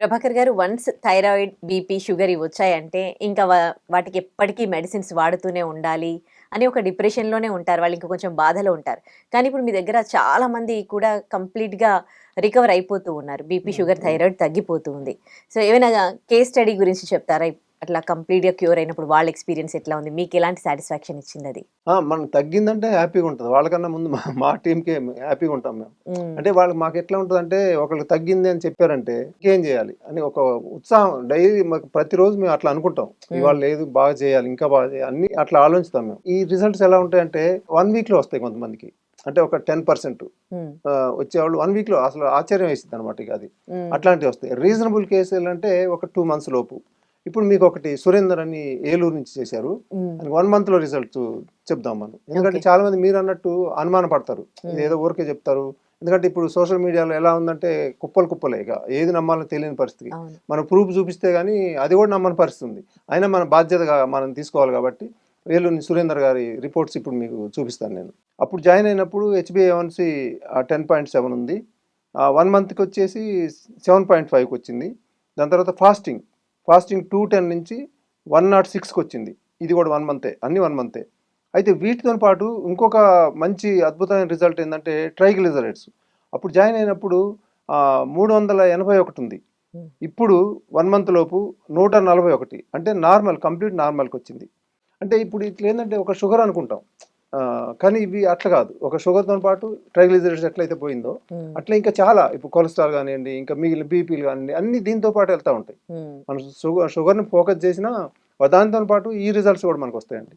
ప్రభాకర్ గారు once thyroid, BP, sugar ఇవి వచ్చాయంటే ఇంకా వాటికి ఎప్పటికీ మెడిసిన్స్ వాడుతూనే ఉండాలి అని ఒక డిప్రెషన్‌లోనే ఉంటారు. వాళ్ళు ఇంకా కొంచెం బాధలో ఉంటారు. కానీ ఇప్పుడు మీ దగ్గర చాలా మంది కూడా కంప్లీట్‌గా రికవర్ అయిపోతూ ఉన్నారు. బీపీ, హ్మ్. షుగర్, హ్మ్. థైరాయిడ్ తగ్గిపోతూ ఉంది. సో, ఏమైనా కేస్ స్టడీ గురించి చెప్తారా? అట్లా కంప్లీట్‌గా క్యూర్ అయినప్పుడు వాళ్ళ ఎక్స్‌పీరియన్స్ ఎట్లా ఉంది? మీకెలాంటి సాటిస్ఫాక్షన్ ఇచ్చిందది? మనకు తగ్గిందంటే హ్యాపీగా ఉంటది. వాళ్ళకన్నా ముందు మా టీమ్‌కే హ్యాపీగా ఉంటాం మేము. హ్మ్. అంటే వాళ్ళకి మాకెట్లా ఉంటదంటే ఒకళ్ళకి తగ్గింది అని చెప్పారంటే ఇంకేం చేయాలి అని ఒక ఉత్సాహం డైలీ మాకు ప్రతిరోజు మేము అట్లా అనుకుంటాం. హ్మ్. ఇవాళ లేదు బాగా చేయాలి, ఇంకా బాగా చేయాలి అన్నీ అట్లా ఆలోచిస్తాం మేము. ఈ రిజల్ట్స్ ఎలా ఉంటాయంటే 1 వీక్‌లో వస్తాయి కొంతమందికి. అంటే ఒక 10% హ్మ్. వచ్చేవాళ్ళు 1 వీక్‌లో అసలు ఆశ్చర్యం వేసిద్దనమాట ఇక అది. హ్మ్. అట్లాంటివి వస్తాయి. రీజనబుల్ కేసులంటే ఒక 2 మంత్స్ లోపు. ఇప్పుడు మీకొకటి సురేందర్ అని ఏలూరు నుంచి చేశారు. హ్మ్. అది 1 మంత్‌లో రిజల్ట్స్ చెప్దాం మనం. ఎందుకంటే ఓకే. చాలా మంది మీరన్నట్టు అనుమాన పడతారు. హ్మ్. ఇదేదో ఊరికే చెప్తారు. ఎందుకంటే ఇప్పుడు సోషల్ మీడియాలో ఎలా ఉందంటే కుప్పలు కుప్పలే ఇక. ఏది నమ్మాలో తెలియని పరిస్థితి. అవును. మనం ప్రూఫ్ చూపిస్తే గాని అది కూడా నమ్మని పరిస్థితి ఉంది. అయినా మన బాధ్యతగా మనం తీసుకోవాలి కాబట్టి ఏలూరు సురేందర్ గారి రిపోర్ట్స్ ఇప్పుడు మీకు చూపిస్తాను నేను. అప్పుడు జాయిన్ అయినప్పుడు హెచ్‌బీఏ1సి 10.7 ఉంది. 1 మంత్‌కి వచ్చేసి 7.5కి వచ్చింది. దాని తర్వాత ఫాస్టింగ్ 210 నుంచి 106కి వచ్చింది. ఇది కూడా 1 మంతే. అన్ని 1 మంతే. అయితే వీటితో పాటు ఇంకొక మంచి అద్భుతమైన రిజల్ట్ ఏందంటే ట్రైగ్లిజరైడ్స్. అప్పుడు జాయిన్ అయినప్పుడు 381 ఉంది. హ్మ్. ఇప్పుడు 1 మంత్ లోపు 141 అంటే కంప్లీట్ నార్మల్‌కొచ్చింది. అంటే ఇప్పుడు ఇట్లేందంటే ఒక షుగర్ అనుకుంటాం. కానీ ఇవి అట్లా కాదు. ఒక షుగర్‌తో పాటు ట్రైగ్లిజరైడ్స్ ఎట్లయితే పోయిందో, హ్మ్. అట్లా ఇంకా చాలా ఇప్పుడు కొలెస్ట్రాల్ గానియండి, ఇంకా మిగిలిన బీపీలు గానియండి, అన్నీ దీంతో పాటు ఎళ్తా ఉంటాయి. హ్మ్. మనం షుగర్‌ని ఫోకస్ చేసినా దానితోని పాటు ఈ రిజల్ట్స్ కూడా మనకొస్తాయండి.